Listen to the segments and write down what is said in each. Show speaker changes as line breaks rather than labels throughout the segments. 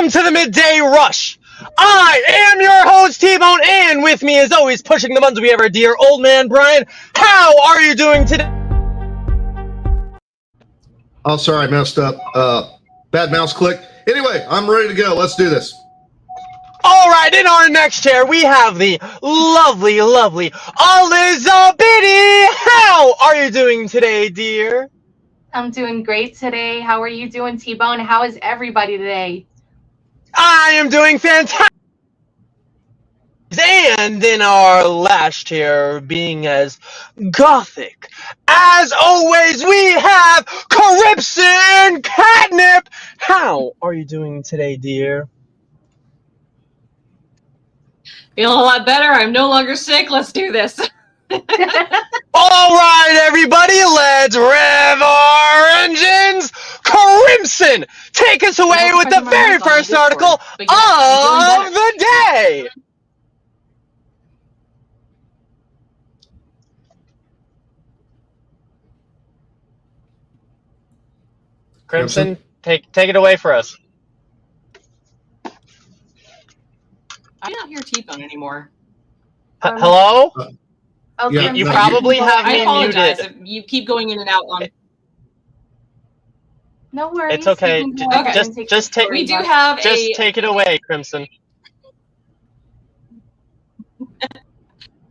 Welcome to the Midday Rush. I am your host, T-Bone, and with me, as always, pushing the buttons we ever dear old man Brian. How are you doing today?
Oh, sorry, I messed up. Bad mouse click. Anyway, I'm ready to go. Let's do this.
All right, in our next chair, we have the lovely Elizabeth. How are you doing today, dear?
I'm doing great today. How are you doing, T-Bone? How is everybody today?
I am doing fantastic. And in our last chair, being as gothic as always, we have Crimson Catnip. How are you doing today, dear?
Feeling a lot better. I'm no longer sick. Let's do this.
All right, everybody, let's rev our engines. Crimson, take us away with the very first article of the day. Crimson, take it away for us.
I don't hear T-Bone anymore.
Hello?
Okay,
You probably have
I
me
apologize.
muted.
You keep going in and out on.
No worries.
It's okay. Just take.
We do have
Just take it away, Crimson.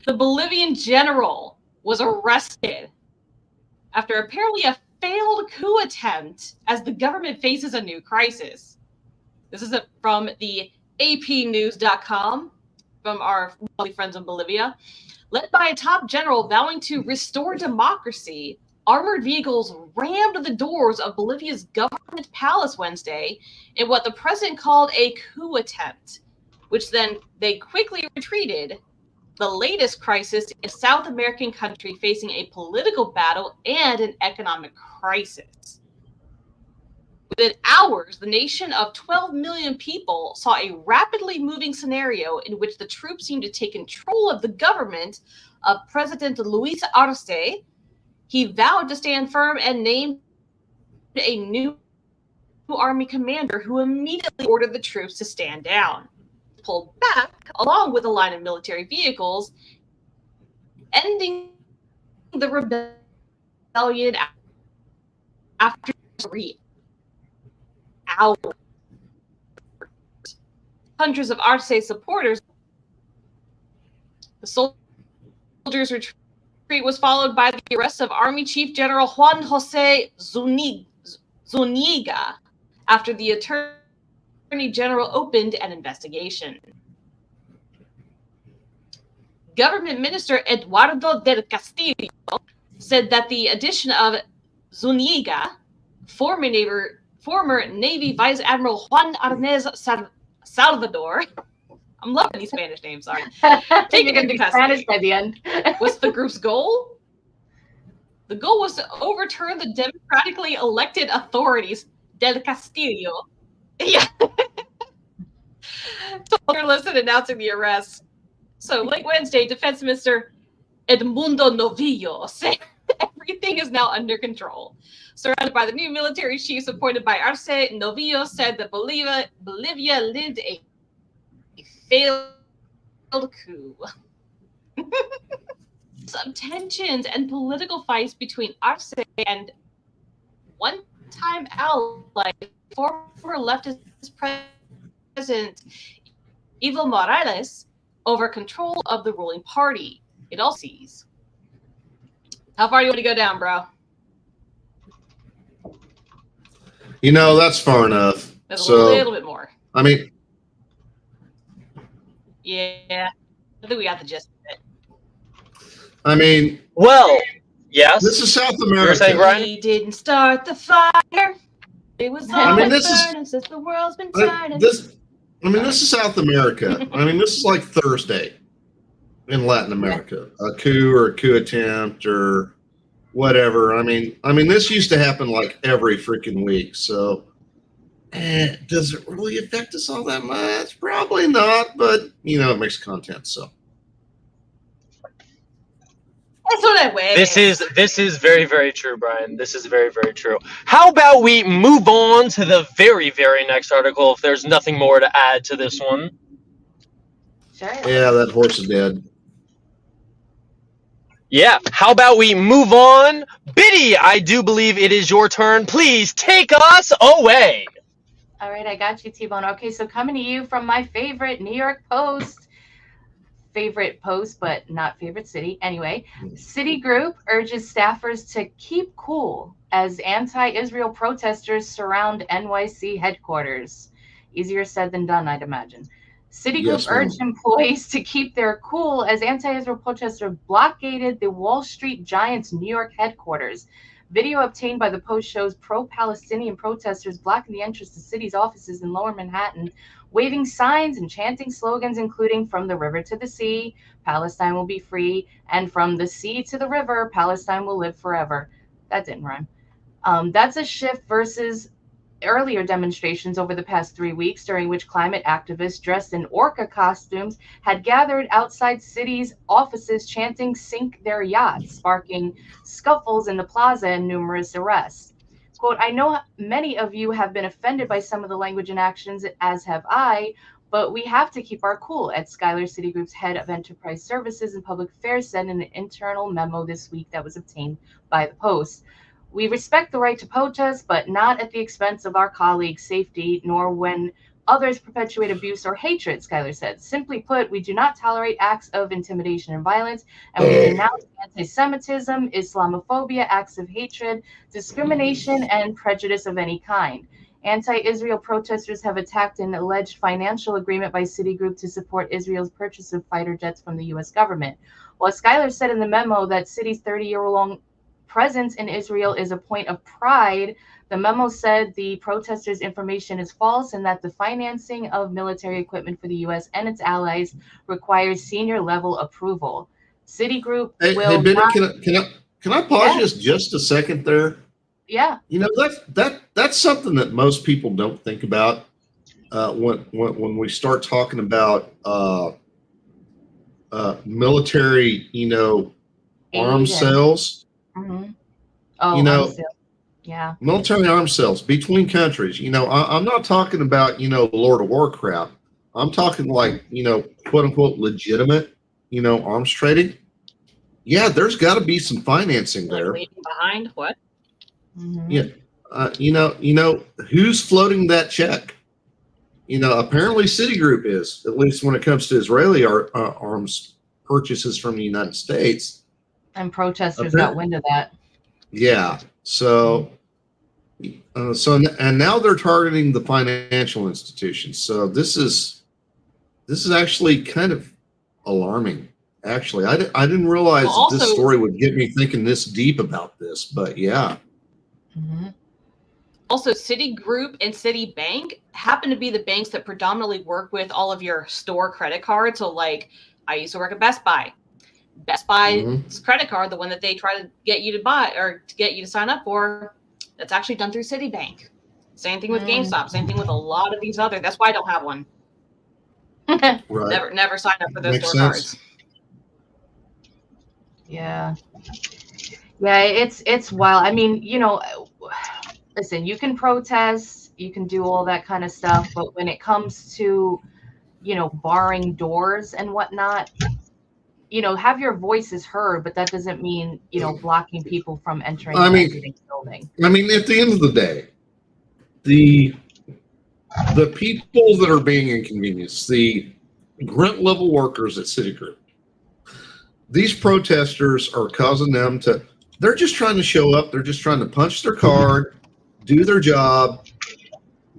The Bolivian general was arrested after apparently a failed coup attempt as the government faces a new crisis. This is from the APnews.com from our lovely friends in Bolivia. Led by a top general vowing to restore democracy, armored vehicles rammed the doors of Bolivia's government palace Wednesday in what the president called a coup attempt, which then they quickly retreated. The latest crisis in a South American country facing a political battle and an economic crisis. Within hours, the nation of 12 million people saw a rapidly moving scenario in which the troops seemed to take control of the government of President Luis Arce. He vowed to stand firm and named a new army commander who immediately ordered the troops to stand down. Pulled back along with a line of military vehicles, ending the rebellion after 3 hours. Hundreds of Arce supporters. The soldiers' retreat was followed by the arrest of Army Chief General Juan Jose Zuniga after the Attorney General opened an investigation. Government Minister Eduardo del Castillo said that the addition of Zuniga, former Navy Vice Admiral Juan Arnez Salvador, I'm loving these Spanish names, sorry, taken into custody.
Spanish by the end.
What's the group's goal? The goal was to overturn the democratically elected authorities, Del Castillo. Yeah. Told journalists in announcing the arrest. So late Wednesday, Defense Minister Edmundo Novillo said everything is now under control. Surrounded by the new military chiefs appointed by Arce, Novillo said that Bolivia lived a failed coup. Some tensions and political fights between Arce and one-time ally, former leftist president Evo Morales, over control of the ruling party. It all sees. How far do you want to go down, bro?
You know, that's far enough.
That's a little bit more.
I mean,
yeah, I think we got the gist of it.
I mean,
well, yes.
This is South America.
You're saying, Brian?
We didn't start the fire. It was all burning since the world's been turning.
This is South America. I mean, this is like Thursday in Latin America. A coup or a coup attempt or whatever. I mean, this used to happen like every freaking week. So, does it really affect us all that much? Probably not, but you know, it makes content. So,
what I wish.
This is very, very true, Brian. This is very, very true. How about we move on to the very, very next article if there's nothing more to add to this one?
Sure.
Yeah, that horse is dead.
Yeah, how about we move on? Biddy, I do believe it is your turn. Please take us away.
All right, I got you, T-Bone. Okay, so coming to you from my favorite New York Post. Favorite post, but not favorite city. Anyway, Citigroup urges staffers to keep cool as anti-Israel protesters surround NYC headquarters. Easier said than done, I'd imagine. Citigroup
Yes, ma'am.
urged employees to keep their cool as anti-Israel protesters blockaded the Wall Street Giants' New York headquarters. Video obtained by the Post shows pro-Palestinian protesters blocking the entrance to city's offices in Lower Manhattan, waving signs and chanting slogans including "From the river to the sea, Palestine will be free," and "From the sea to the river, Palestine will live forever." That didn't rhyme. That's a shift versus earlier demonstrations over the past 3 weeks, during which climate activists dressed in orca costumes had gathered outside cities' offices chanting "Sink their yachts," sparking scuffles in the plaza and numerous arrests. Quote, "I know many of you have been offended by some of the language and actions, as have I, but we have to keep our cool," Ed Schuyler, Citigroup's head of enterprise services and public affairs, said in an internal memo this week that was obtained by the Post. "We respect the right to protest, but not at the expense of our colleagues' safety, nor when others perpetuate abuse or hatred," Schuyler said. "Simply put, we do not tolerate acts of intimidation and violence, and we denounce anti-Semitism, Islamophobia, acts of hatred, discrimination, and prejudice of any kind." Anti-Israel protesters have attacked an alleged financial agreement by Citigroup to support Israel's purchase of fighter jets from the U.S. government. While Schuyler said in the memo that Citi's 30-year-long presence in Israel is a point of pride, the memo said the protesters' information is false and that the financing of military equipment for the U.S. and its allies requires senior-level approval. Citigroup
Hey,
will
Biddy,
not...
can I pause
Yeah.
just a second there?
Yeah.
You know, that's something that most people don't think about when we start talking about military, arms
Asian.
sales.
Mm-hmm. Oh,
You know,
arms sale. Yeah.
military arms sales between countries. I'm not talking about Lord of War crap. I'm talking like quote unquote legitimate arms trading. Yeah, there's got to be some financing
Like
there.
leaving behind what?
Mm-hmm.
Yeah. Who's floating that check? Apparently Citigroup is, at least when it comes to Israeli arms purchases from the United States.
And protesters got wind of that.
Yeah. So now they're targeting the financial institutions. So this is actually kind of alarming. Actually, I didn't realize that this story would get me thinking this deep about this, but yeah.
Mm-hmm.
Also, Citigroup and Citibank happen to be the banks that predominantly work with all of your store credit cards. So, like, I used to work at Best Buy. Best Buy's credit card, the one that they try to get you to buy or to get you to sign up for, that's actually done through Citibank. Same thing with GameStop. Same thing with a lot of these other. That's why I don't have one.
Right.
Never signed up for those
Makes
store
sense.
cards.
Yeah. Yeah, it's wild. I mean, listen, you can protest, you can do all that kind of stuff, but when it comes to, barring doors and whatnot, have your voices heard, but that doesn't mean, blocking people from entering and exiting the building.
I mean, at the end of the day, the people that are being inconvenienced, the grunt level workers at Citigroup, these protesters are causing them they're just trying to show up. They're just trying to punch their card, do their job,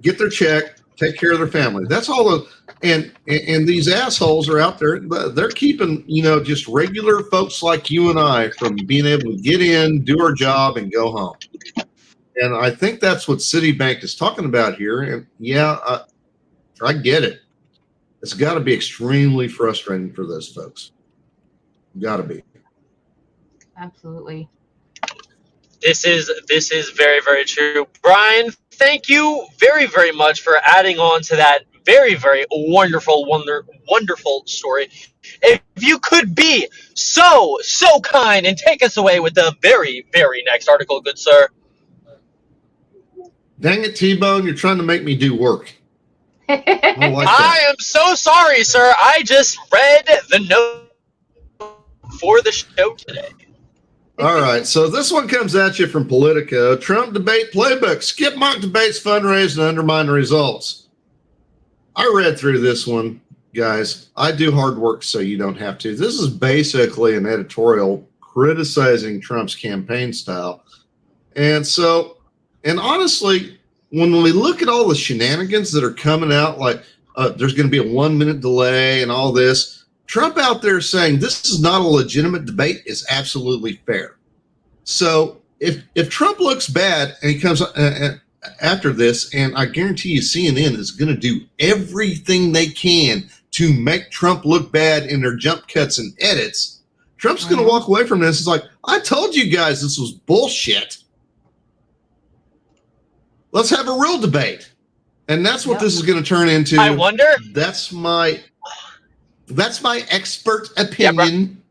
get their check, take care of their family. That's all. And these assholes are out there. They're keeping, just regular folks like you and I from being able to get in, do our job, and go home. And I think that's what Citibank is talking about here. And yeah, I get it. It's got to be extremely frustrating for those folks. Got to be.
Absolutely.
This is very, very true. Brian, thank you very, very much for adding on to that very, very wonderful story. If you could be so kind and take us away with the very, very next article, good sir.
Dang it, T-Bone, you're trying to make me do work. I don't like
I
that.
am so sorry, sir. I just read the note for the show today.
All right, so this one comes at you from Politico. Trump debate playbook. Skip mock debates, fundraise, and undermine the results. I read through this one, guys. I do hard work so you don't have to. This is basically an editorial criticizing Trump's campaign style. And honestly, when we look at all the shenanigans that are coming out, like there's going to be a 1 minute delay and all this, Trump out there saying this is not a legitimate debate is absolutely fair. So if Trump looks bad and he comes after this, and I guarantee you CNN is going to do everything they can to make Trump look bad in their jump cuts and edits, Trump's going to walk away from this. It's like, I told you guys this was bullshit. Let's have a real debate. And that's what this is going to turn into.
I wonder.
That's my expert opinion.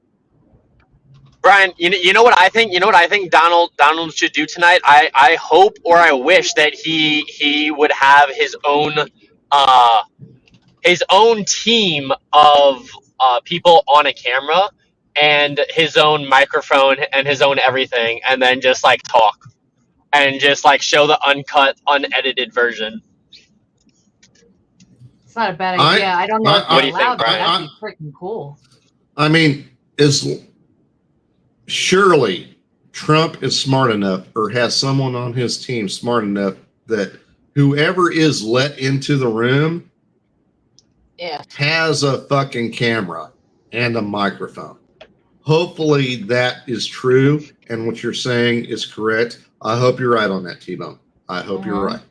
Brian, you know what I think? You know what I think Donald should do tonight? I hope or I wish that he would have his own team of people on a camera and his own microphone and his own everything, and then just like talk and just like show the uncut, unedited version.
It's not a bad idea. I don't know if
what do
they're
you think,
allowed, but
Brian?
that'd be freaking cool.
I mean, surely Trump is smart enough, or has someone on his team smart enough, that whoever is let into the room has a fucking camera and a microphone. Hopefully that is true, and what you're saying is correct. I hope you're right on that, T-Bone. I hope you're right.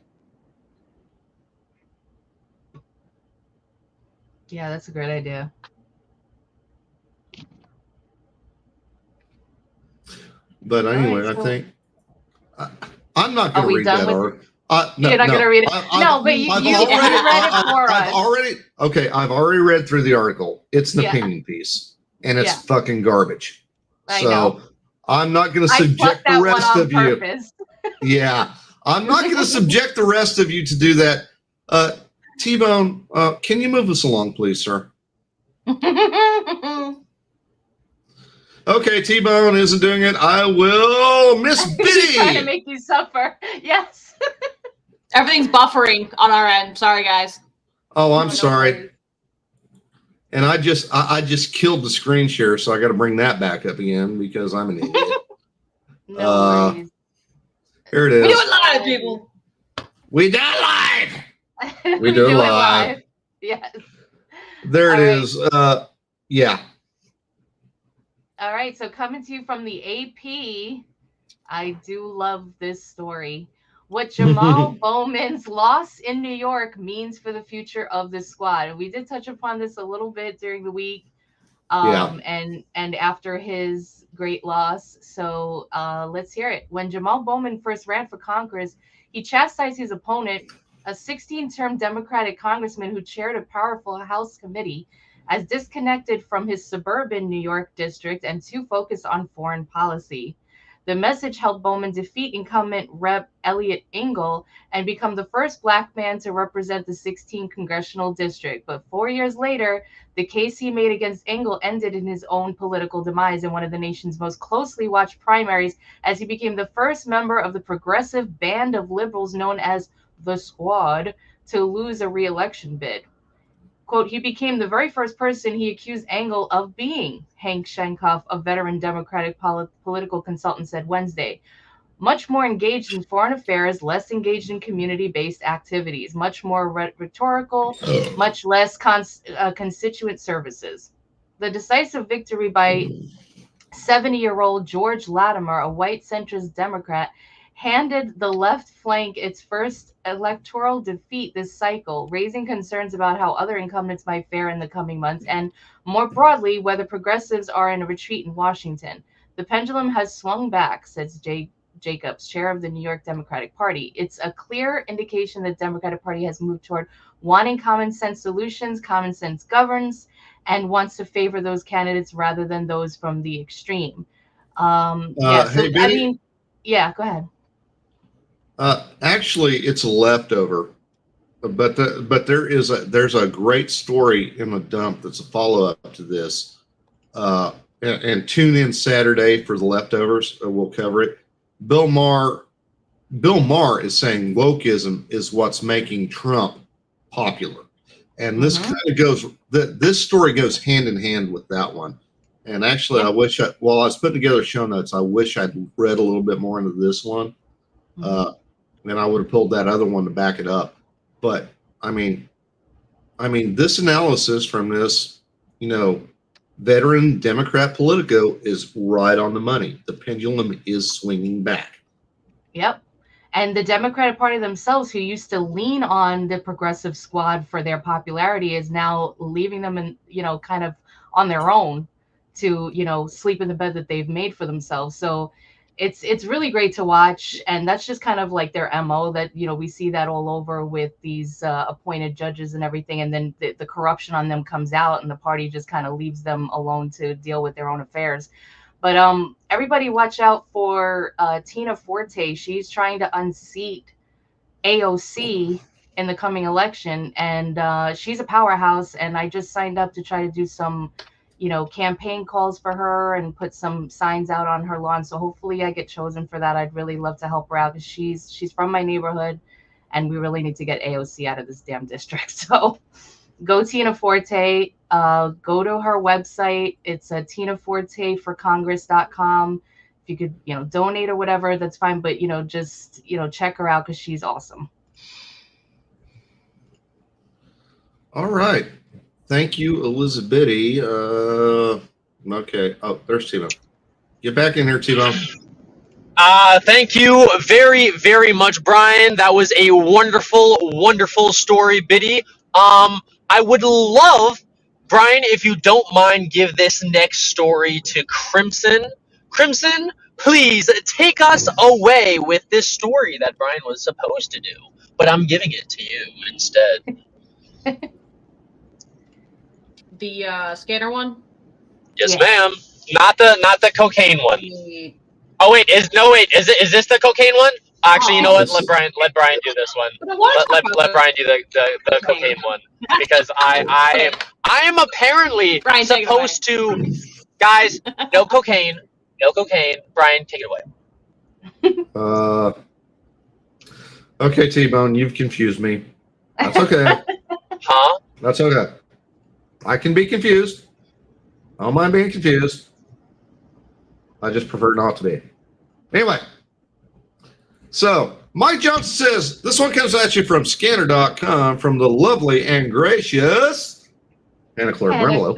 Yeah, that's a great idea.
But anyway,
All right, so-
I think I'm not going to read that article. No,
You're not going to read it. But you read it for us.
I've already read through the article. It's an opinion piece, and it's fucking garbage.
I know.
I'm not going to subject the rest of you. Yeah, I'm not going to subject the rest of you to do that. T-Bone, can you move us along, please, sir? Okay, T-Bone isn't doing it. I will. Miss Biddy.
Trying to make you suffer. Yes.
Everything's buffering on our end. Sorry, guys.
Oh, I'm sorry. And I just killed the screen share, so I got to bring that back up again because I'm an idiot.
No worries.
Here it is.
We do it live, people.
We do it live.
We
do it live.
Yes.
There it is. Yeah.
All right. So coming to you from the AP, I do love this story. What Jamal Bowman's loss in New York means for the future of the squad. We did touch upon this a little bit during the week, and after his great loss. So let's hear it. When Jamal Bowman first ran for Congress, he chastised his opponent, a 16-term Democratic congressman who chaired a powerful House committee, as disconnected from his suburban New York district and too focused on foreign policy. The message helped Bowman defeat incumbent Rep. Elliot Engel and become the first Black man to represent the 16th congressional district. But 4 years later, the case he made against Engel ended in his own political demise in one of the nation's most closely watched primaries, as he became the first member of the progressive band of liberals known as the Squad to lose a re-election bid. Quote, he became the very first person he accused Engel of being, Hank Shenkoff, a veteran Democratic political consultant, said Wednesday. Much more engaged in foreign affairs, less engaged in community-based activities, much more rhetorical, much less constituent services. The decisive victory by 70-year-old George Latimer, a white centrist Democrat, handed the left flank its first electoral defeat this cycle, raising concerns about how other incumbents might fare in the coming months, and more broadly, whether progressives are in a retreat in Washington. The pendulum has swung back, says Jay Jacobs, chair of the New York Democratic Party. It's a clear indication that the Democratic Party has moved toward wanting common sense solutions, common sense governs, and wants to favor those candidates rather than those from the extreme. Yeah, so
Hey, Benny,
I mean, yeah, go ahead.
actually, it's a leftover, but there's a great story in the dump that's a follow up to this. And tune in Saturday for the leftovers. We'll cover it. Bill Maher is saying wokeism is what's making Trump popular, and this kind of goes. This story goes hand in hand with that one. And actually, I wish while I was putting together show notes, I wish I'd read a little bit more into this one, and I would have pulled that other one to back it up. But I mean, this analysis from this, veteran Democrat Politico is right on the money. The pendulum is swinging back.
Yep. And the Democratic Party themselves, who used to lean on the progressive squad for their popularity, is now leaving them in, kind of on their own to, sleep in the bed that they've made for themselves. So it's really great to watch. And that's just kind of like their MO that, we see that all over with these appointed judges and everything. And then the corruption on them comes out and the party just kind of leaves them alone to deal with their own affairs. But everybody watch out for Tina Forte. She's trying to unseat AOC in the coming election. And she's a powerhouse. And I just signed up to try to do some campaign calls for her and put some signs out on her lawn. So hopefully I get chosen for that. I'd really love to help her out because she's from my neighborhood and we really need to get AOC out of this damn district. So go Tina Forte, go to her website. It's tinaforteforcongress.com. If you could, donate or whatever, that's fine. But, just, check her out because she's awesome.
All right. Thank you, Elizabeth. Okay. Oh, there's T-Bone. Get back in here, T-Bone.
Thank you very, very much, Brian. That was a wonderful, wonderful story, Biddy. I would love, Brian, if you don't mind, give this next story to Crimson. Crimson, please take us away with this story that Brian was supposed to do, but I'm giving it to you instead.
The scanner one?
Yes, ma'am. Not the cocaine one. Oh wait, is this the cocaine one? Actually, you know what? Let Brian do this one. Let Brian do the cocaine one because I am apparently supposed to. Guys, no cocaine. Brian, take it away.
Okay, T-Bone, you've confused me. That's okay.
Huh?
That's okay. I can be confused. I don't mind being confused. I just prefer not to be. Anyway, so Mike Johnson says, this one comes at you from scanner.com from the lovely and gracious Hannah Claire Brimlow.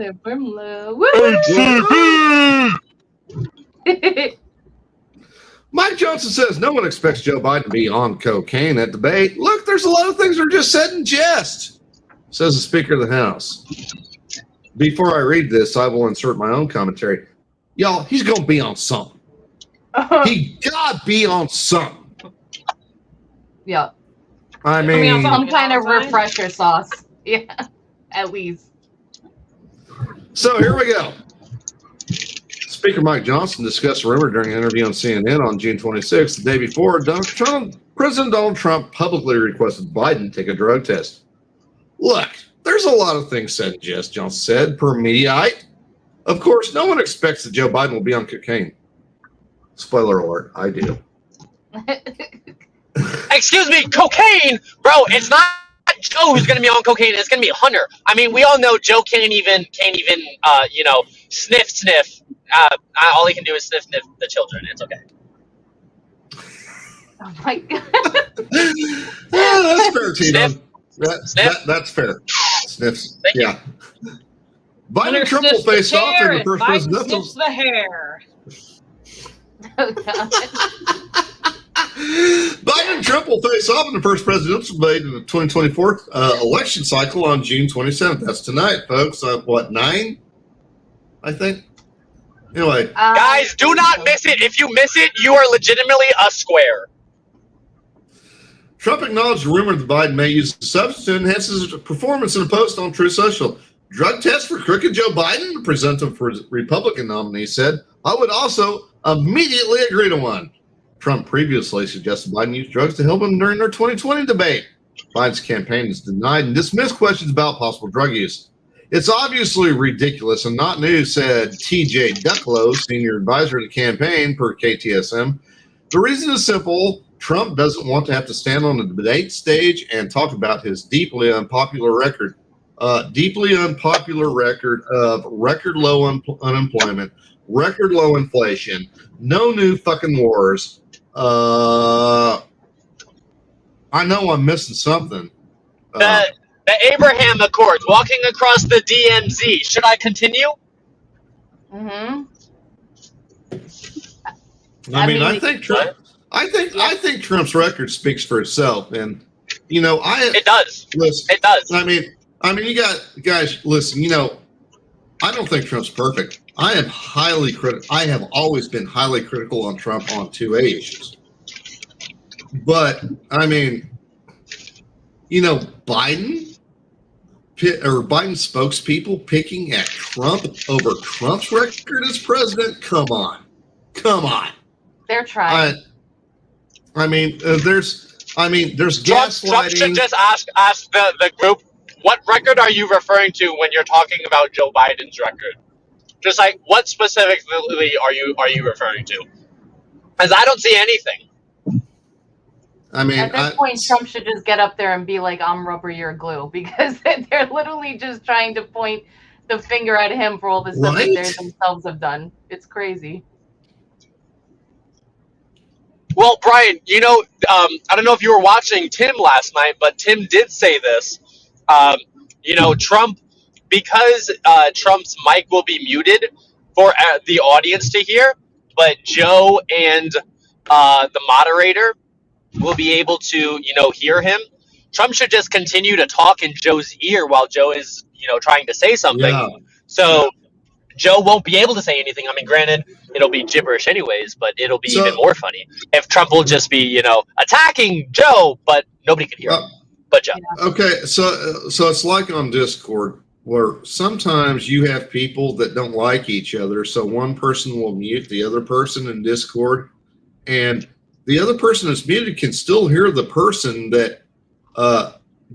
Mike Johnson says, no one expects Joe Biden to be on cocaine at debate. Look, there's a lot of things that are just said in jest, says the Speaker of the House. Before I read this, I will insert my own commentary. Y'all, he's going to be on something. He got to be on something.
Yeah.
I mean,
some kind of refresher sauce. Yeah, at least.
So here we go. Speaker Mike Johnson discussed a rumor during an interview on CNN on June 26th, the day before President Donald Trump publicly requested Biden take a drug test. Look, there's a lot of things said in jest, Johnson said, per Mediaite. Of course, no one expects that Joe Biden will be on cocaine. Spoiler alert, I do.
Excuse me, cocaine? Bro, it's not Joe who's going to be on cocaine. It's going to be Hunter. I mean, we all know Joe can't even sniff. All he can do is sniff the children. It's okay.
Oh my God.
That's fair, Tino. That's fair. Sniffs.
Thank you.
Biden and Trump will face off in the first presidential.
Sniffs the hair.
Oh, God.
Biden and Trump will face off in the first presidential debate in the 2024 election cycle on June 27th. That's tonight, folks. 9? I think. Anyway,
Guys, do not miss it. If you miss it, you are legitimately a square.
Trump acknowledged the rumor that Biden may use the substance to enhance his performance in a post on Truth Social. Drug test for crooked Joe Biden, the presenter for Republican nominee, said, I would also immediately agree to one. Trump previously suggested Biden use drugs to help him during their 2020 debate. Biden's campaign has denied and dismissed questions about possible drug use. It's obviously ridiculous and not new, said TJ Ducklow, senior advisor to the campaign, per KTSM. The reason is simple. Trump doesn't want to have to stand on the debate stage and talk about his deeply unpopular record of record low unemployment, record low inflation, no new fucking wars. I know I'm missing something.
The Abraham Accords, walking across the DMZ. Should I continue?
Mm-hmm.
I think Trump. I think Trump's record speaks for itself, and it does.
Listen, it does.
I mean, you guys listen. I don't think Trump's perfect. I am highly critical. I have always been highly critical on Trump on 2A issues. But Biden spokespeople picking at Trump over Trump's record as president. Come on.
They're trying.
There's gaslighting.
Trump should just ask the group, what record are you referring to when you're talking about Joe Biden's record? Just like, what specifically are you referring to? Because I don't see anything.
At this point, Trump should just get up there and be like, I'm rubber, you're glue, because they're literally just trying to point the finger at him for all the stuff that they themselves have done. It's crazy.
Well, Brian, I don't know if you were watching Tim last night, but Tim did say this. Trump, because Trump's mic will be muted for the audience to hear, but Joe and the moderator will be able to, hear him. Trump should just continue to talk in Joe's ear while Joe is, trying to say something. Yeah. So Joe won't be able to say anything. I mean, granted, it'll be gibberish anyways, but it'll be even more funny if Trump will just be, attacking Joe, but nobody can hear him but Joe.
Okay, so it's like on Discord where sometimes you have people that don't like each other, so one person will mute the other person in Discord, and the other person that's muted can still hear the person that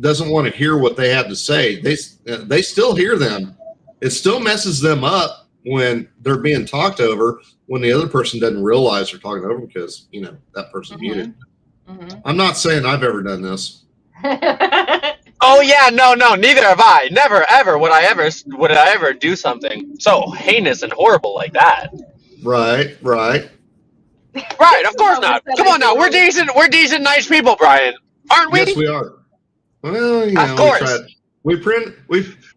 doesn't want to hear what they have to say. They still hear them. It still messes them up when they're being talked over when the other person doesn't realize they're talking over because, that person's muted. Mm-hmm. I'm not saying I've ever done this.
Oh yeah, no, neither have I. Never, ever would I ever do something so heinous and horrible like that.
Right.
Right, of course not. Come on now, we're decent, nice people, Brian, aren't we?
Yes, we are. Well,
of course.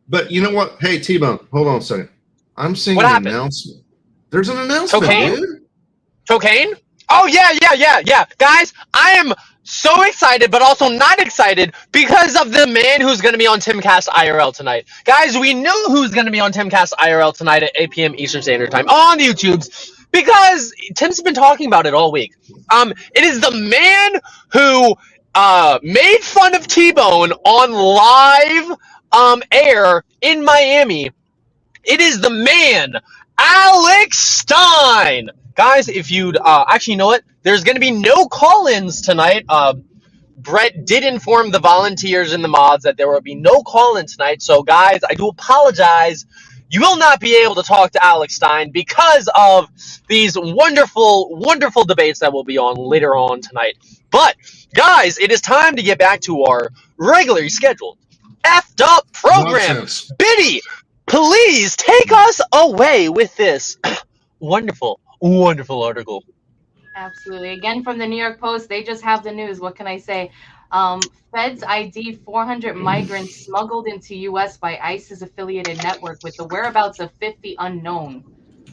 But you know what? Hey, T-Bone, hold on a second. I'm seeing an announcement. There's an announcement, dude.
Cocaine? Oh yeah. Guys, I am so excited, but also not excited because of the man who's going to be on Timcast IRL tonight. Guys, we know who's going to be on Timcast IRL tonight at 8 p.m. Eastern Standard Time on the YouTubes because Tim's been talking about it all week. It is the man who made fun of T-Bone on live air in Miami. It is the man, Alex Stein. Guys, if you'd actually, you know what? There's going to be no call-ins tonight. Brett did inform the volunteers and the mods that there will be no call-in tonight. So, guys, I do apologize. You will not be able to talk to Alex Stein because of these wonderful, wonderful debates that will be on later on tonight. But, guys, it is time to get back to our regularly scheduled effed up program.
Nonsense.
Biddy, please take us away with this wonderful article.
Absolutely. Again, from the New York Post, they just have the news. What can I say? Feds ID 400 migrants smuggled into U.S. by ISIS-affiliated network with the whereabouts of 50 unknown.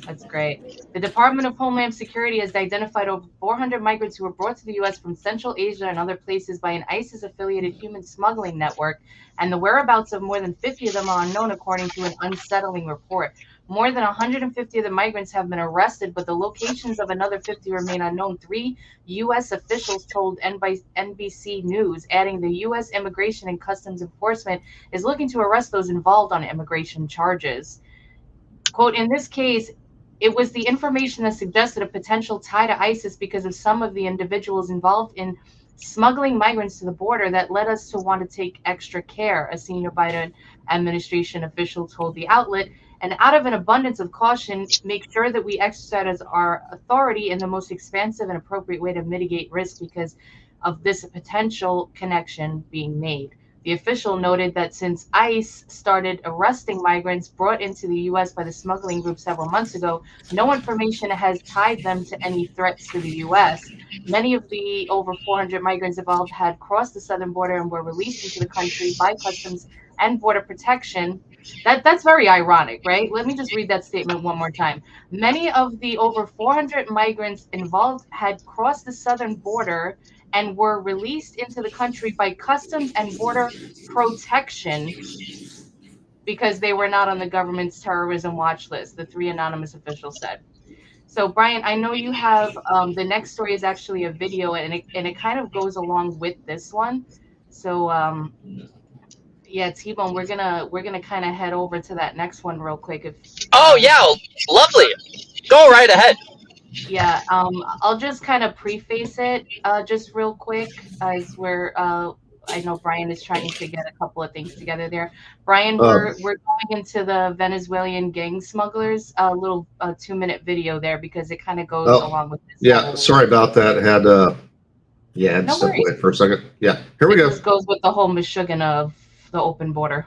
That's great. The Department of Homeland Security has identified over 400 migrants who were brought to the U.S. from Central Asia and other places by an ISIS-affiliated human smuggling network, and the whereabouts of more than 50 of them are unknown, according to an unsettling report. More than 150 of the migrants have been arrested, but the locations of another 50 remain unknown. 3 U.S. officials told NBC News, adding the U.S. Immigration and Customs Enforcement is looking to arrest those involved on immigration charges. Quote, in this case, it was the information that suggested a potential tie to ISIS because of some of the individuals involved in smuggling migrants to the border that led us to want to take extra care, a senior Biden administration official told the outlet. And out of an abundance of caution, make sure that we exercise our authority in the most expansive and appropriate way to mitigate risk because of this potential connection being made. The official noted that since ICE started arresting migrants brought into the U.S. by the smuggling group several months ago, no information has tied them to any threats to the U.S. Many of the over 400 migrants involved had crossed the southern border and were released into the country by Customs and Border Protection. That's very ironic, right? Let me just read that statement one more time. Many of the over 400 migrants involved had crossed the southern border and were released into the country by Customs and Border Protection because they were not on the government's terrorism watch list, the 3 anonymous officials said. So, Brian, I know you have the next story is actually a video, and it kind of goes along with this one. So, yeah, T-Bone, we're gonna kind of head over to that next one real quick. If
Oh yeah, lovely. Go right ahead.
yeah, I'll just kind of preface it just real quick as we're I know Brian is trying to get a couple of things together there. Brian, we're going into the Venezuelan gang smugglers, a little 2-minute video there because it kind of goes along with this.
Yeah, sorry about that. Had to
No
step
worries.
away for a second. Yeah, here we go.
This goes with the whole Meshuggah of the open border.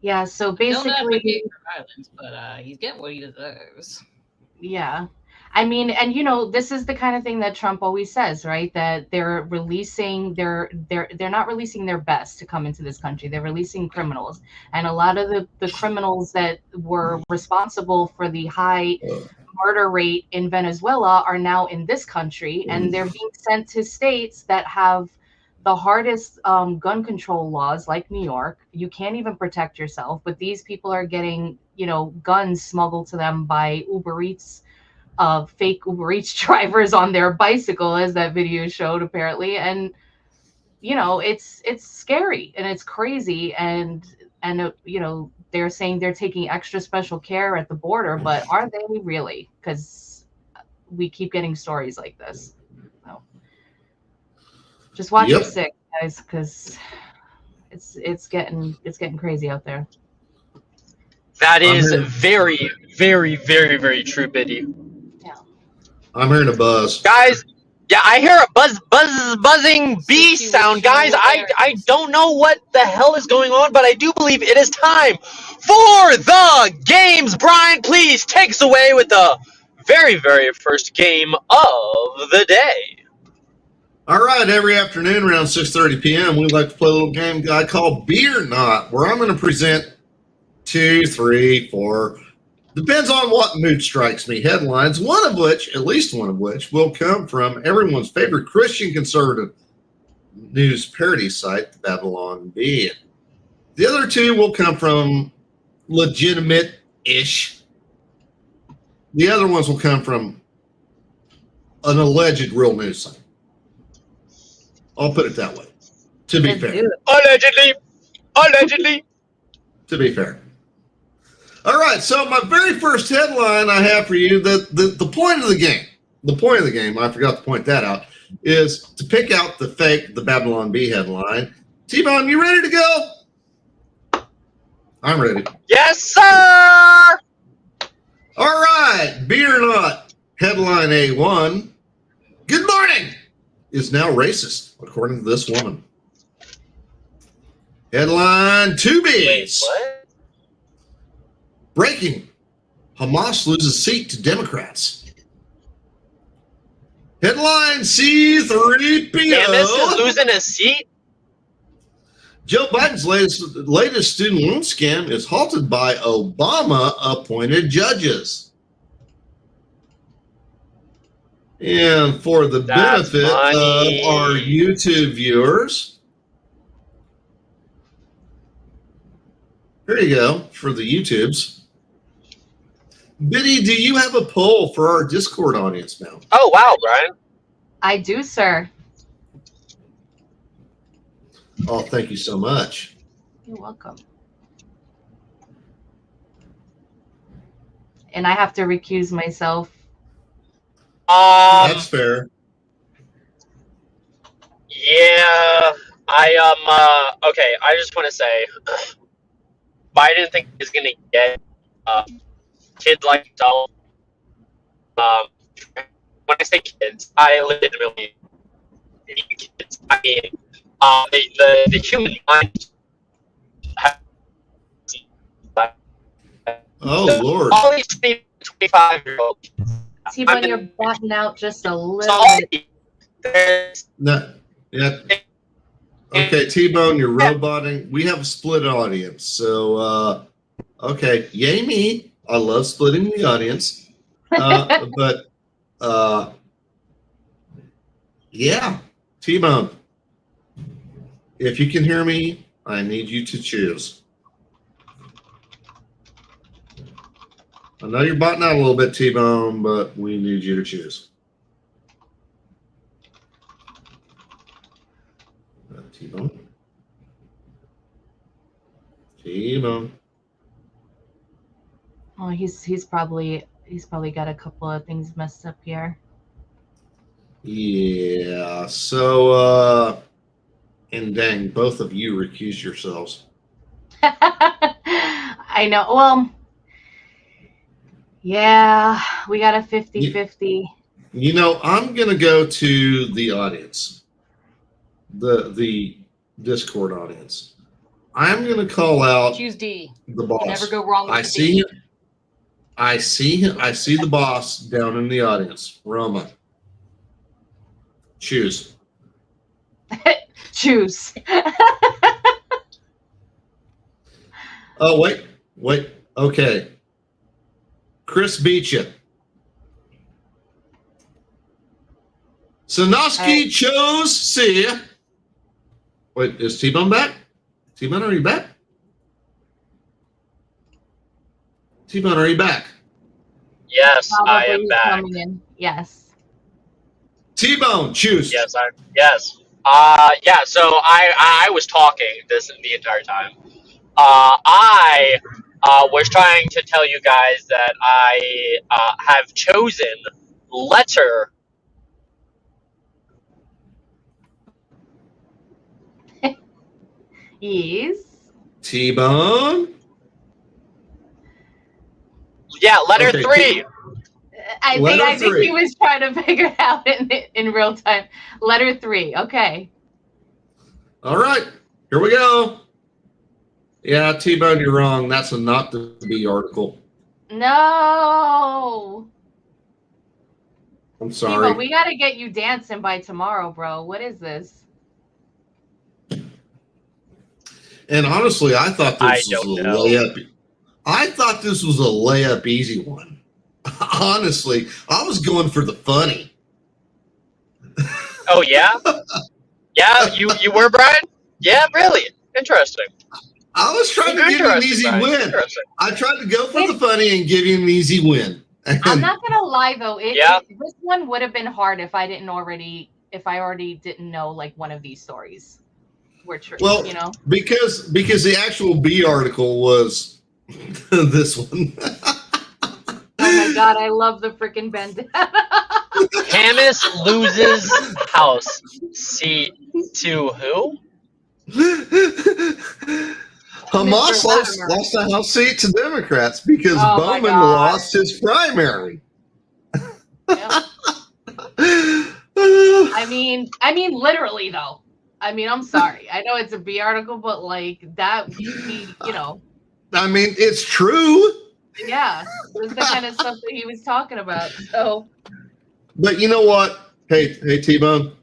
Yeah, so
Don't advocate
basically,
for violence, but he's getting what he deserves.
yeah. I mean, and this is the kind of thing that Trump always says, right? That they're releasing they're not releasing their best to come into this country. They're releasing criminals. And a lot of the criminals that were responsible for the high murder rate in Venezuela are now in this country, and they're being sent to states that have the hardest gun control laws, like New York. You can't even protect yourself, but these people are getting, guns smuggled to them by Uber Eats, fake Uber Eats drivers on their bicycle, as that video showed, apparently. And it's scary and it's crazy, and they're saying they're taking extra special care at the border, but are they really? Because we keep getting stories like this. So. Just watch
Yep.
your six, guys, because it's getting crazy out there.
That
I'm
is
hearing-
very, very, very, very true, Biddy.
I'm hearing a buzz.
Guys, yeah, I hear a buzzing bee sound, guys. I don't know what the hell is going on, but I do believe it is time for the games. Brian, please take us away with the very, very first game of the day.
All right, every afternoon around 6:30 p.m., we like to play a little game I call Be or Not, where I'm going to present 2, 3, 4, depends on what mood strikes me, headlines, at least one of which, will come from everyone's favorite Christian conservative news parody site, the Babylon Bee. The other two will come from legitimate-ish. The other ones will come from an alleged real news site. I'll put it that way. To be fair.
Allegedly.
To be fair. All right, so my very first headline I have for you, the point of the game, I forgot to point that out, is to pick out the Babylon Bee headline. T-Bone, you ready to go? I'm ready.
Yes, sir!
All right, Be or Not, headline A1. Good morning is now racist, according to this woman. Headline 2 B's.
Wait, what?
Breaking. Hamas loses seat to Democrats. Headline C3PO.
Camus is losing his seat?
Joe Biden's latest student loan scam is halted by Obama-appointed judges. And for the
That's
benefit
funny.
of our YouTube viewers, here you go for the YouTubes. Biddy, do you have a poll for our Discord audience now?
Oh, wow, Brian.
I do, sir.
Oh, thank you so much.
You're welcome. And I have to recuse myself.
That's fair.
Yeah, okay, I just want to say, Biden think he's going to get kids like himself. When I say kids, I legitimately mean kids. I mean, the human mind.
Oh, Lord.
All these 25-year-olds.
T-Bone, you're butting out just a little bit.
No, yeah. Okay, T-Bone, you're roboting. We have a split audience. So, okay. Yay me. I love splitting the audience. But, yeah. T-Bone, if you can hear me, I need you to choose. I know you're botting out a little bit, T-Bone, but we need you to choose. T-Bone. T-Bone.
Oh, he's probably got a couple of things messed up here.
Yeah. So, and dang, both of you recuse yourselves.
I know. Well, yeah, we got a 50-50.
You know, I'm going to go to the audience, the Discord audience. I'm going to call out
Choose D.
the boss.
You never go wrong with
I
the
see
D.
him. I see him. I see the boss down in the audience. Roma. Choose.
Choose.
Oh, wait. Okay. Chris beat you. Sanoski chose C. Wait, is T-Bone back? T-Bone, are you back? T-Bone, are you back?
Yes, I am
Probably
back.
coming in. Yes.
T-Bone, choose.
Yes, yes. Yeah, so I was talking the entire time. I was trying to tell you guys that I have chosen letter
Yes.
T-Bone.
Yeah, letter
Okay,
3.
I
Letter
think
three.
he was trying to figure it out in real time. Letter 3. Okay.
All right, here we go. Yeah, T-Bone, you're wrong. That's a not to be article.
No.
I'm
Tibo,
sorry.
we got to get you dancing by tomorrow, bro. What is this?
And honestly, I thought
I
this was
don't
a
know.
layup. I thought this was a layup easy one. Honestly, I was going for the funny.
Oh, yeah? Yeah, you were, Brian? Yeah, really? Interesting.
I was trying to give you an
Interesting,
easy
Brian.
win.
Interesting.
I tried to go for the funny and give you an easy win.
I'm not gonna lie though,
Yeah.
this one would have been hard if I already didn't know like one of these stories were true.
Well,
you know,
because the actual B article was this one.
oh my god, I love the freaking bandana.
Hamas loses House seat to who?
Hamas
Mr.
lost
Latimer.
the House seat to Democrats because
Oh my
Bowman
God.
lost his primary.
Yep. I mean, literally though. I mean, I'm sorry. I know it's a B article, but like that, he you know,
I mean, it's true.
yeah, this is the kind of stuff that he was talking about. So,
But you know what? Hey, T-Bone.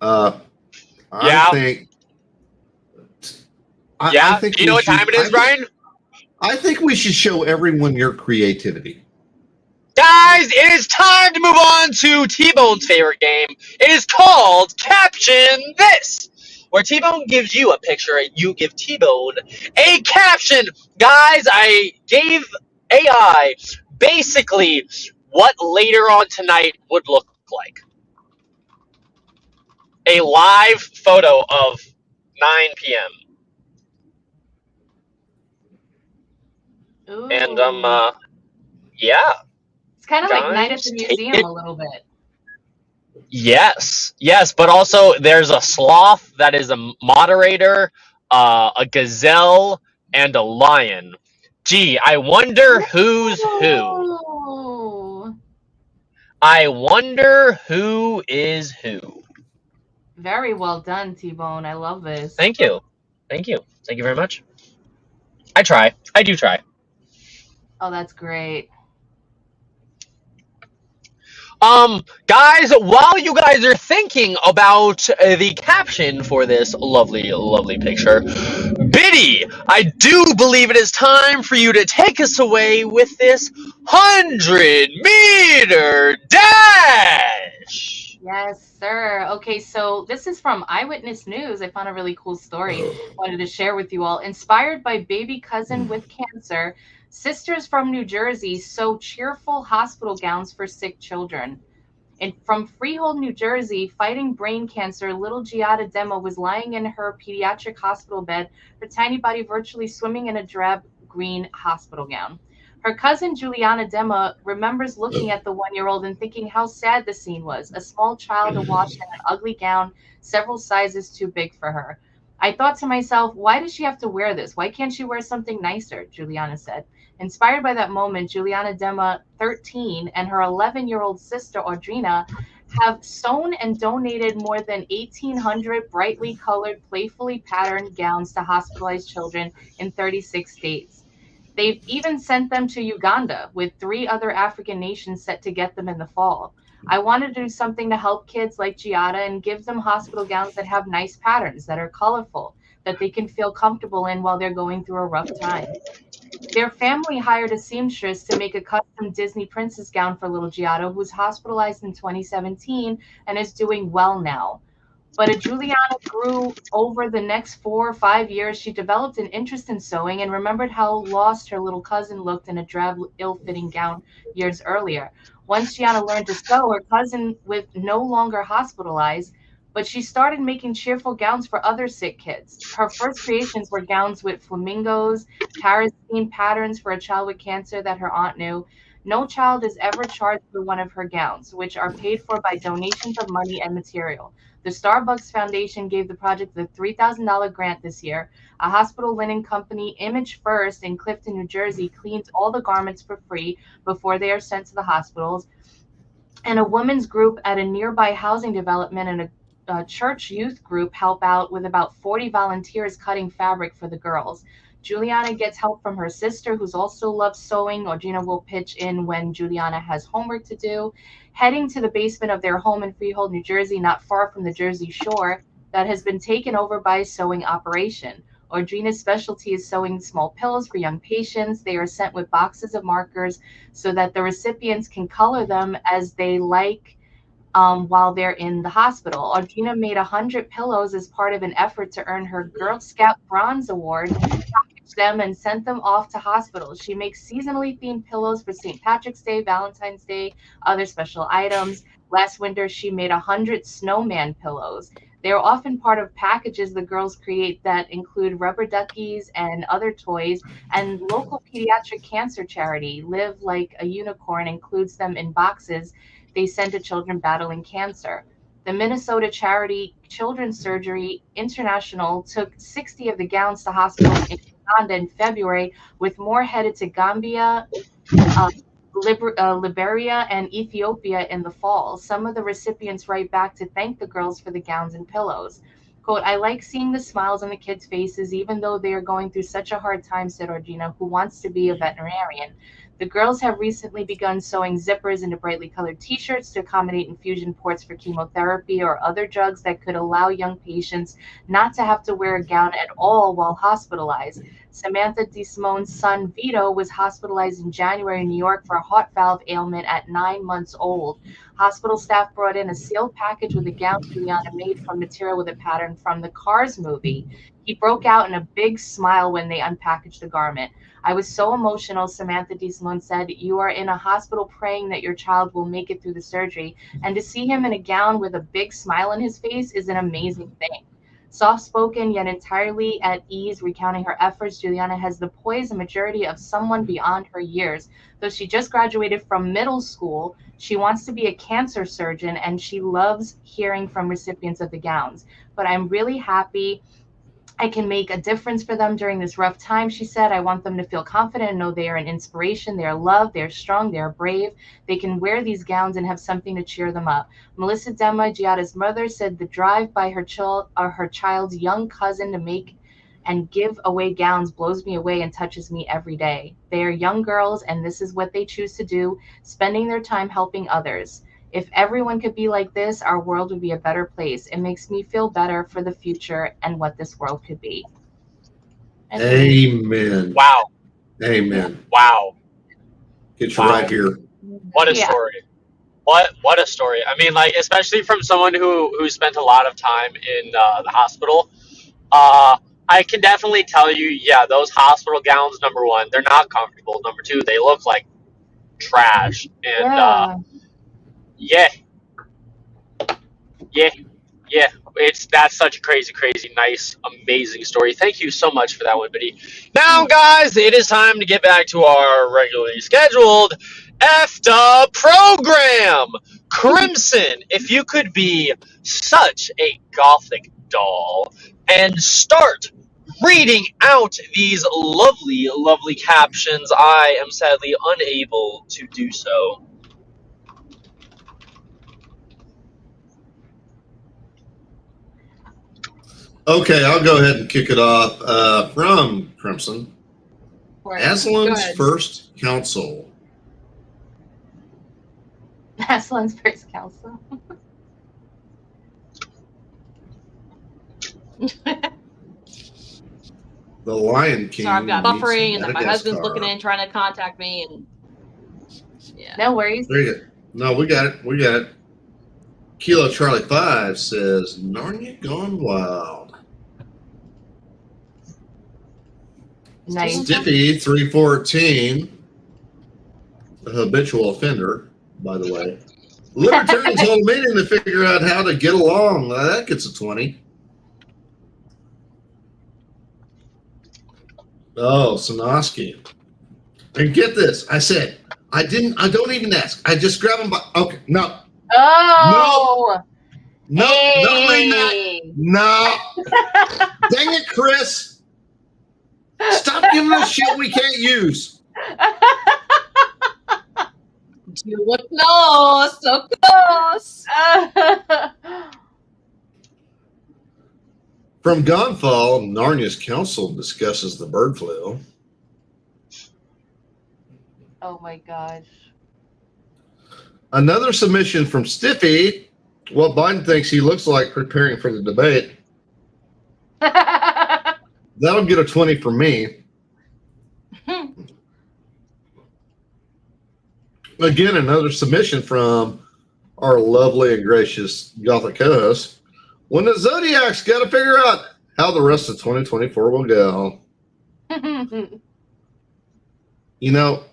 Yeah.
I think.
Yeah.
I think
Do you know what time it is, Brian?
I think we should show everyone your creativity.
Guys, it is time to move on to T-Bone's favorite game. It is called Caption This, where T-Bone gives you a picture and you give T-Bone a caption. Guys, I gave AI basically what later on tonight would look like. A live photo of 9 p.m.
ooh.
And, yeah.
It's kind of like Night at
Guys,
the
take
Museum
it.
a little bit.
Yes, but also there's a sloth that is a moderator, a gazelle, and a lion. Gee, I wonder who's who.
Ooh.
I wonder who is who.
Very well done, T-Bone. I love this.
Thank you. Thank you very much. I try. I do try.
Oh, that's great.
Guys, while you guys are thinking about the caption for this lovely, lovely picture, Biddy, I do believe it is time for you to take us away with this 100-meter dash.
Yes, sir. Okay, so this is from Eyewitness News. I found a really cool story. Wanted to share with you all. Inspired by baby cousin with cancer, sisters from New Jersey sew cheerful hospital gowns for sick children. And from Freehold, New Jersey, fighting brain cancer, little Giada Demo was lying in her pediatric hospital bed, her tiny body virtually swimming in a drab green hospital gown. Her cousin Juliana Dema remembers looking at the 1-year-old and thinking how sad the scene was. A small child awash in an ugly gown, several sizes too big for her. I thought to myself, why does she have to wear this? Why can't she wear something nicer? Juliana said. Inspired by that moment, Juliana Dema, 13, and her 11-year-old sister, Audrina, have sewn and donated more than 1,800 brightly colored, playfully patterned gowns to hospitalized children in 36 states. They've even sent them to Uganda, with 3 other African nations set to get them in the fall. I wanted to do something to help kids like Giada and give them hospital gowns that have nice patterns, that are colorful, that they can feel comfortable in while they're going through a rough time. Their family hired a seamstress to make a custom Disney princess gown for little Giada, who was hospitalized in 2017 and is doing well now. But as Juliana grew over the next 4 or 5 years, she developed an interest in sewing and remembered how lost her little cousin looked in a drab, ill-fitting gown years earlier. Once Gianna learned to sew, her cousin was no longer hospitalized, but she started making cheerful gowns for other sick kids. Her first creations were gowns with flamingos, Paris-themed patterns for a child with cancer that her aunt knew. No child is ever charged for one of her gowns, which are paid for by donations of money and material. The Starbucks Foundation gave the project a $3,000 grant this year. A hospital linen company, Image First, in Clifton, New Jersey, cleans all the garments for free before they are sent to the hospitals. And a women's group at a nearby housing development and a church youth group help out with about 40 volunteers cutting fabric for the girls. Juliana gets help from her sister, who's also loves sewing. Audrina will pitch in when Juliana has homework to do. Heading to the basement of their home in Freehold, New Jersey, not far from the Jersey Shore, that has been taken over by a sewing operation. Audrina's specialty is sewing small pillows for young patients. They are sent with boxes of markers so that the recipients can color them as they like while they're in the hospital. Audrina made 100 pillows as part of an effort to earn her Girl Scout Bronze Award, packaged them and sent them off to hospitals. She makes seasonally themed pillows for St. Patrick's Day, Valentine's Day, other special items. Last winter, she made 100 snowman pillows. They are often part of packages the girls create that include rubber duckies and other toys. And local pediatric cancer charity, Live Like a Unicorn, includes them in boxes they send to children battling cancer. The Minnesota charity Children's Surgery International took 60 of the gowns to hospitals in Uganda in February, with more headed to Gambia, Liberia, and Ethiopia in the fall. Some of the recipients write back to thank the girls for the gowns and pillows. Quote, I like seeing the smiles on the kids' faces, even though they are going through such a hard time, said Audrina, who wants to be a veterinarian. The girls have recently begun sewing zippers into brightly colored t-shirts to accommodate infusion ports for chemotherapy or other drugs that could allow young patients not to have to wear a gown at all while hospitalized. Samantha DeSimone's son Vito was hospitalized in January in New York for a heart valve ailment at 9 months old. Hospital staff brought in a sealed package with a gown Juliana made from material with a pattern from the Cars movie. He broke out in a big smile when they unpackaged the garment. I was so emotional, Samantha DeSimone said. You are in a hospital praying that your child will make it through the surgery, and to see him in a gown with a big smile on his face is an amazing thing. Soft-spoken, yet entirely at ease, recounting her efforts, Juliana has the poise and maturity of someone beyond her years. Though she just graduated from middle school, she wants to be a cancer surgeon, and she loves hearing from recipients of the gowns. But I'm really happy I can make a difference for them during this rough time, she said. I want them to feel confident and know they are an inspiration. They are loved, they are strong, they are brave. They can wear these gowns and have something to cheer them up. Melissa Dema, Giada's mother, said the drive by her child's young cousin to make and give away gowns blows me away and touches me every day. They are young girls, and this is what they choose to do, spending their time helping others. If everyone could be like this, our world would be a better place. It makes me feel better for the future and what this world could be.
Amen.
Wow.
Amen.
Wow.
Get you right here.
What a story. What a story. I mean, like, especially from someone who spent a lot of time in the hospital. I can definitely tell you, yeah, those hospital gowns, number one, they're not comfortable. Number two, they look like trash. And yeah. That's such a crazy, nice, amazing story. Thank you so much for that one, Biddy. Now, guys, it is time to get back to our regularly scheduled effed program. Crimson, if you could be such a gothic doll and start reading out these lovely, lovely captions, I am sadly unable to do so.
Okay, I'll go ahead and kick it off from Crimson. Aslan's first council.
Aslan's first council.
The Lion King.
So I've got buffering, and then my
Madagascar.
husband's looking in, trying to contact me, and yeah.
No worries.
Very good. No, we got it. We got it. Kilo Charlie 5 says, Narnia Gone Wild.
Nice.
Stiffy 314, a habitual offender, by the way. Libertarians hold a meeting to figure out how to get along. That gets a 20. Oh, Sanoski. And get this. I said, I don't even ask. I just grab them by. Okay, no.
Oh.
No, don't read that.
Hey.
No. Dang it, Chris. Stop giving us shit we can't use.
You were close, so close.
From Gonfall, Narnia's council discusses the bird flu.
Oh my gosh.
Another submission from Stiffy. What Biden thinks he looks like preparing for the debate. That'll get a 20 from me. Again, another submission from our lovely and gracious Gothic co-host. When the Zodiac's got to figure out how the rest of 2024 will go. You know,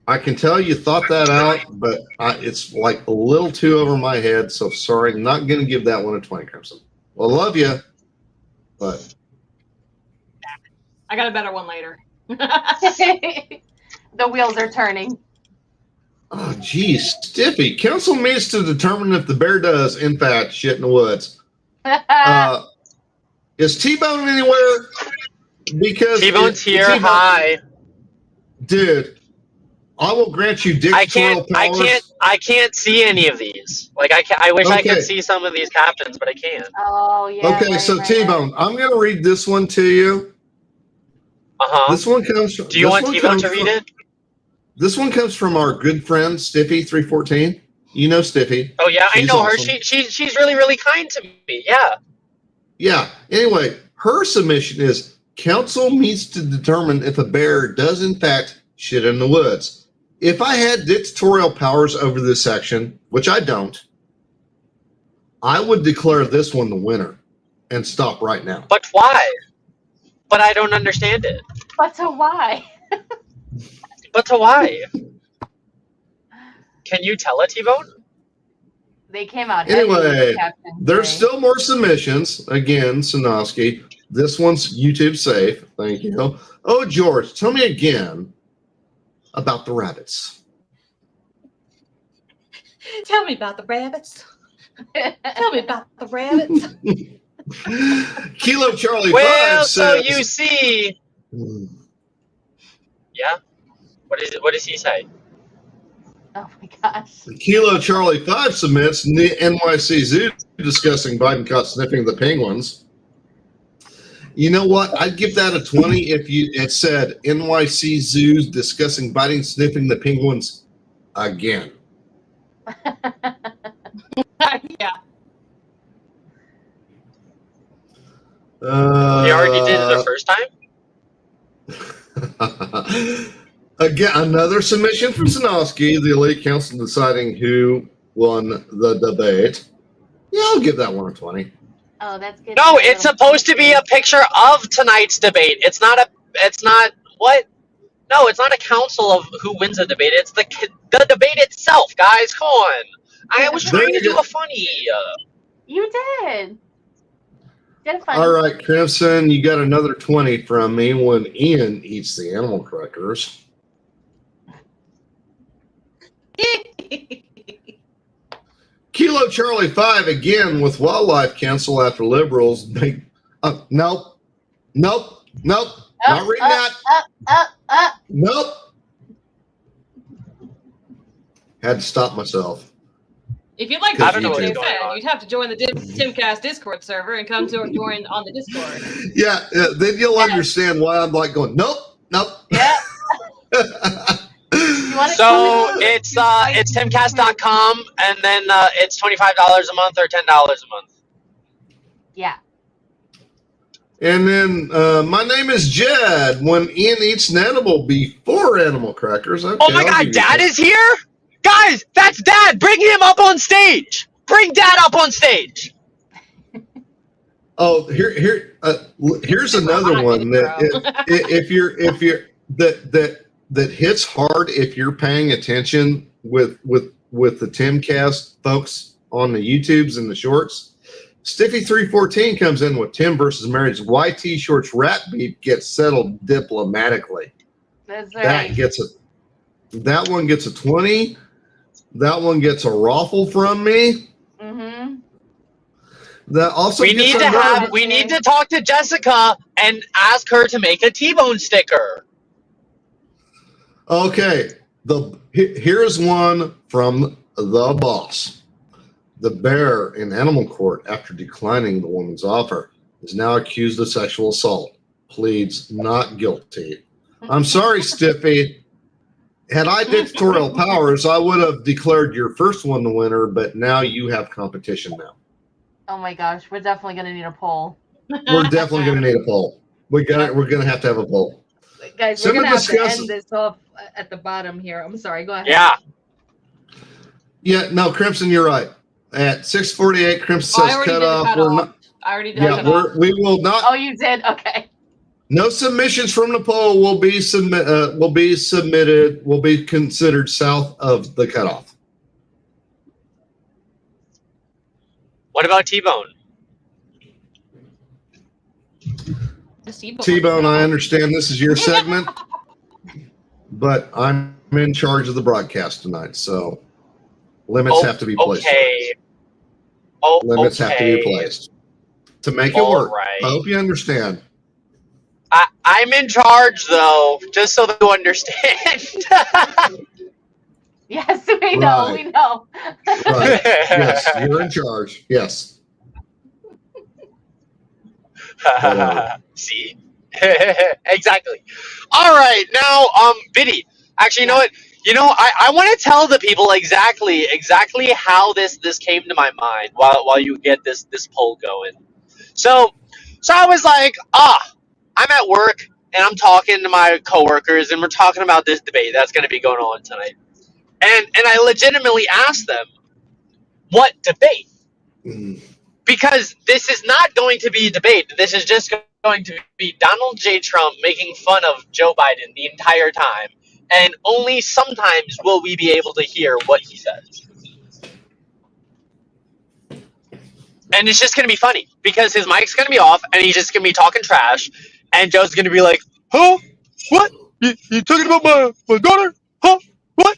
I can tell you thought that out, but it's like a little too over my head. So sorry, I'm not going to give that one a 20, Crimson. Well, love you, but
I got a better one later.
The wheels are turning.
oh, geez, Stiffy. Council meets to determine if the bear does, in fact, shit in the woods. Is T-Bone anywhere? Because
T-Bone's here. Hi.
Dude, I will grant you dictatorial powers.
I can't see any of these. Like I wish I
Okay.
could see some of these captions, but I can't.
Oh yeah.
Okay,
right,
so
right,
T-Bone, I'm going to read this one to you. This one comes from.
Do you want T-Bone to read it?
This one comes from our good friend Stiffy 314. You know Stiffy.
Oh yeah, I
She's
know her.
awesome.
She's really, really kind to me. Yeah.
Yeah. Anyway, her submission is council meets to determine if a bear does in fact shit in the woods. If I had dictatorial powers over this section, which I don't, I would declare this one the winner and stop right now.
But why? But I don't understand it.
But to why?
But to why? Can you tell it, T-Bone?
They came out.
Anyway,
heavy,
there's
today.
still more submissions. Again, Sanoski. This one's YouTube safe. Thank you. Oh, George, tell me again about the rabbits.
Tell me about the rabbits. Tell me about the rabbits.
Kilo Charlie
Well,
5
so
says,
you see. Yeah. What does he say?
Oh my gosh.
Kilo Charlie 5 submits NYC Zoo discussing Biden caught sniffing the penguins. You know what? I'd give that a 20 if it said NYC Zoos discussing Biden sniffing the penguins again.
Yeah.
He already did it the first time?
Again, another submission from Sanoski, the elite council deciding who won the debate. Yeah, I'll give that one a 20.
Oh, that's good.
No, it's supposed to be a picture of tonight's debate. It's not what? No, it's not a council of who wins a debate. It's the debate itself, guys. Come on. I was trying to do a funny.
You did. Did fun.
All right, Crimson, you got another 20 from me when Ian eats the animal crackers. Kilo Charlie 5 again with Wildlife Council after liberals make. Nope. Not reading that. Nope. Had to stop myself.
If you'd like
I
to
don't know
see
what
what
is
they
going
said,
on.
you'd have to join the Timcast Discord server and come to join on the Discord.
Yeah, then you'll understand why I'm like going, nope.
Yeah.
So it's timcast.com, and then it's $25 a month or $10 a month.
Yeah.
And then my name is Jed. When Ian eats an animal before animal crackers. Okay,
Oh my God, Dad is here, guys! That's Dad. Bring him up on stage. Bring Dad up on stage.
Oh, here's another one that if you're that hits hard if you're paying attention with the Timcast folks on the YouTubes and the shorts. Stiffy 314 comes in with Tim versus Mary's YT Shorts rap beef gets settled diplomatically.
That's right.
That gets it. That one gets a 20. That one gets a raffle from me.
Mm-hmm.
That also
We
gets
we need to talk to Jessica and ask her to make a T-Bone sticker.
Okay. Here's one from the boss. The bear in animal court, after declining the woman's offer, is now accused of sexual assault. Pleads not guilty. I'm sorry, Stiffy. Had I dictatorial powers, I would have declared your first one the winner, but now you have competition now.
Oh my gosh, we're definitely gonna need a poll.
We're definitely going to need a poll. We're gonna have to have a poll.
Guys,
So
we're gonna
we're
have to end this off at the bottom here. I'm sorry, go ahead.
Yeah.
Yeah, no, Crimson, you're right. At 6:48, Crimson
I
says
already
cut
did the
off.
cutoff. I already did the
Yeah,
cutoff.
we will not.
Oh, you did? Okay.
No submissions from the poll will be submitted. Will be considered south of the cutoff.
What about T-Bone?
T-Bone, I understand this is your segment, but I'm in charge of the broadcast tonight, so limits have to be placed.
Okay. Oh,
Limits have to be
okay.
placed to make it
All
work.
right.
I hope you understand.
I'm in charge, though, just so that you understand.
Yes, we know.
Right.
We know.
Right. Yes, you're in charge. Yes.
See? Exactly. All right, now, Biddy. Actually, you know what? I want to tell the people exactly how this came to my mind while you get this poll going. So I was like, I'm at work and I'm talking to my coworkers and we're talking about this debate that's going to be going on tonight. And I legitimately asked them, what debate? Because this is not going to be a debate. This is just going to be Donald J. Trump making fun of Joe Biden the entire time. And only sometimes will we be able to hear what he says. And it's just going to be funny because his mic's going to be off and he's just going to be talking trash. And Joe's going to be like, huh? What? You talking about my daughter? Huh? What?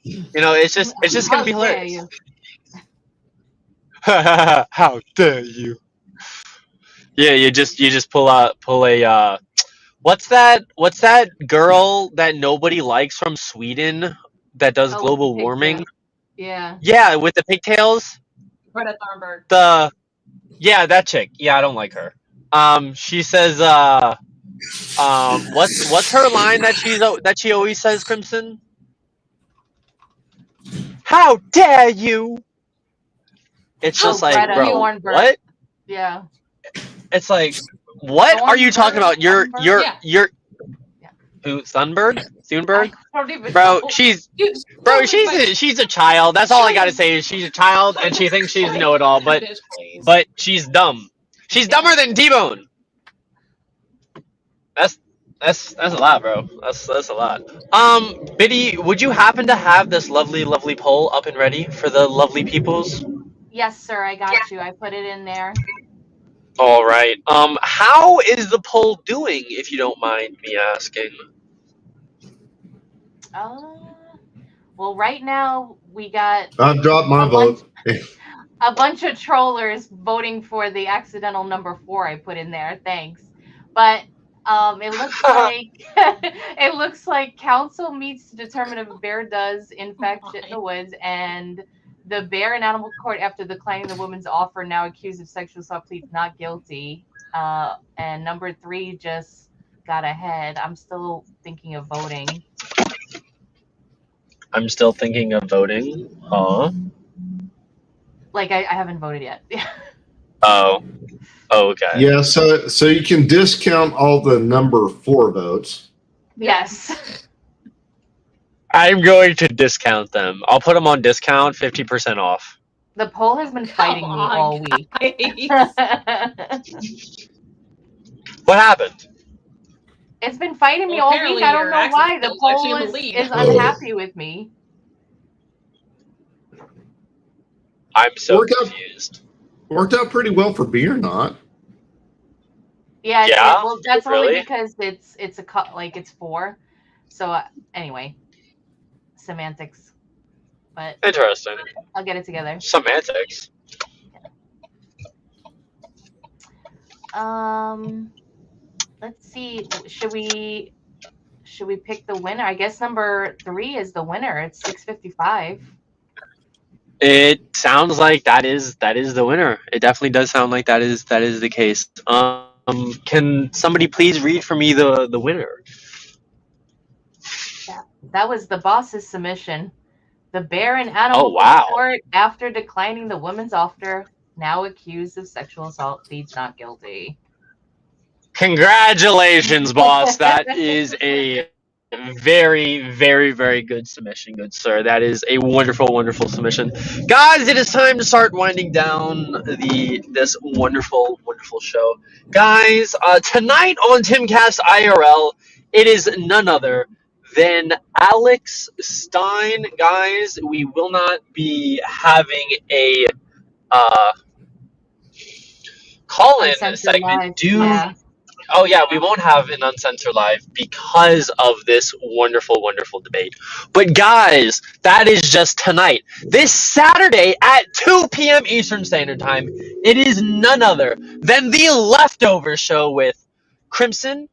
It's just going to be hilarious. How dare you? Yeah, you just pull a what's that girl that nobody likes from Sweden that does global warming?
Yeah.
Yeah, with the pigtails.
Greta Thunberg.
That chick. Yeah, I don't like her. She says what's her line that she always says, Crimson? How dare you? It's just like,
Greta
bro,
Thunberg.
what?
Yeah.
It's like, what are you talking about? You're who? Thunberg? Thunberg?
I don't even
Bro,
know.
she's a child. That's all I gotta say is she's a child and she thinks she's know-it-all, but she's dumb. She's dumber than T-Bone. That's a lot, bro. That's a lot. Biddy, would you happen to have this lovely poll up and ready for the lovely peoples?
Yes, sir. I got you. I put it in there.
All right. How is the poll doing, if you don't mind me asking?
Well, right now we got
I've dropped my vote.
a bunch of trollers voting for the accidental number 4 I put in there. Thanks, but it looks like council meets to determine if a bear does in fact shit in the woods, and the bear in animal court after declining the woman's offer now accused of sexual assault pleads not guilty. And number 3 just got ahead. I'm still thinking of voting.
I'm still thinking of voting. Huh?
Like I haven't voted yet.
Oh, okay.
Yeah, so you can discount all the number 4 votes.
Yes.
I'm going to discount them. I'll put them on discount, 50% off.
The poll has been fighting me all week.
What happened?
It's been fighting me all week. I don't know why. The poll is unhappy with me.
I'm so confused.
Worked out pretty well for me or not.
Yeah. Well, that's
really?
only because it's 4. So anyway. semantics, but
Interesting.
I'll get it together.
Semantics.
Let's see. Should we pick the winner? I guess number 3 is the winner. It's 6:55.
It sounds like that is the winner. It definitely does sound like that is the case. Can somebody please read for me the winner?
Yeah, that was the boss's submission. The bear in animal
Oh, wow.
court, after declining the woman's offer, now accused of sexual assault, pleads not guilty.
Congratulations, boss. That is a very, very, very good submission, good sir. That is a wonderful, wonderful submission. Guys, it is time to start winding down this wonderful, wonderful show. Guys, tonight on Timcast IRL, it is none other than Alex Stein. Guys, we will not be having a call-in
Uncensored
segment
live, yeah.
Oh yeah, we won't have an Uncensored Live because of this wonderful, wonderful debate. But guys, that is just tonight. This Saturday at 2 p.m. Eastern Standard Time, it is none other than the Leftover Show with Crimson,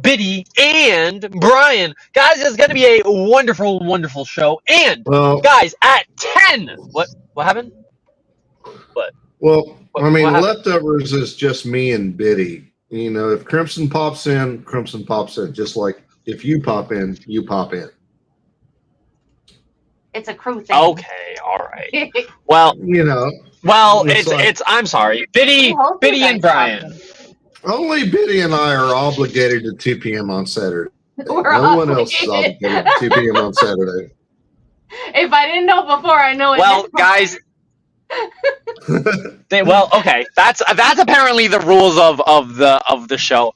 Biddy, and Brian. Guys, it's going to be a wonderful, wonderful show. And, guys, at 10... What happened? What?
Well, I mean,
what
Leftovers is just me and Biddy. You know, if Crimson pops in, Crimson pops in. Just like if you pop in, you pop in.
It's a crew thing.
Okay, all right. Well,
you know.
Well, it's I'm sorry. Biddy and Brian.
Only Biddy and I are obligated to 2 p.m. on Saturday. No one else is obligated to 2 p.m. on Saturday.
If I didn't know before, I know it.
Well, guys. Okay. That's apparently the rules of the show.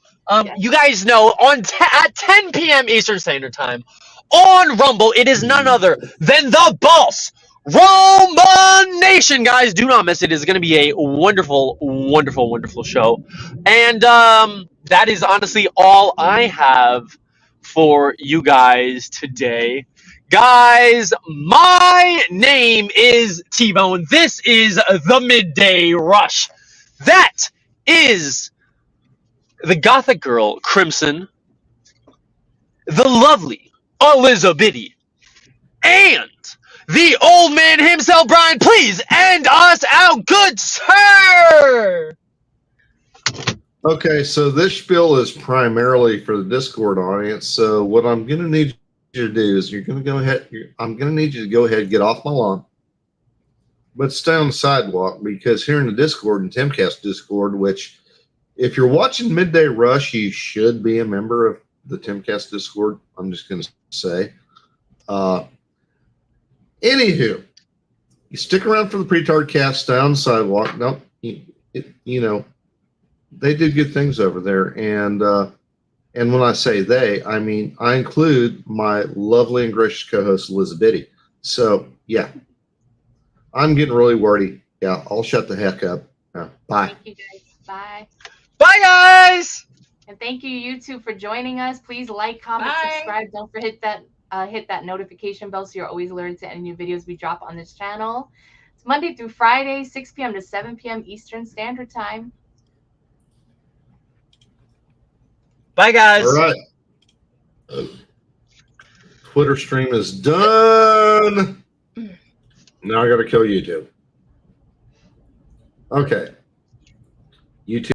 You guys know at 10 p.m. Eastern Standard Time on Rumble, it is none other than the boss, Roman Nation. Guys, do not miss it. It's going to be a wonderful, wonderful, wonderful show. And that is honestly all I have for you guys today. Guys, my name is T-Bone. This is the Midday Rush. That is the Gothic girl, Crimson, the lovely Elizabeth, and the old man himself, Brian. Please end us out, good sir!
Okay, so this spiel is primarily for the Discord audience. So what I'm going to need you to do is I'm going to need you to go ahead and get off my lawn, but stay on the sidewalk, because here in the Discord and Timcast Discord, which if you're watching Midday Rush, you should be a member of the Timcast Discord. I'm just going to say, anywho, you stick around for the Pretard Cast, stay on the sidewalk. No, you know, they do good things over there. And when I say they, I mean, I include my lovely and gracious co-host, Elizabeth. So, yeah, I'm getting really wordy. Yeah, I'll shut the heck up. Bye.
Thank you, guys. Bye.
Bye, guys.
And thank you, YouTube, for joining us. Please like, comment, subscribe. Don't forget hit that notification bell so you're always alerted to any new videos we drop on this channel. It's Monday through Friday, 6 p.m. to 7 p.m. Eastern Standard Time.
Bye, guys.
All right. Twitter stream is done. Now I got to kill YouTube. Okay. YouTube.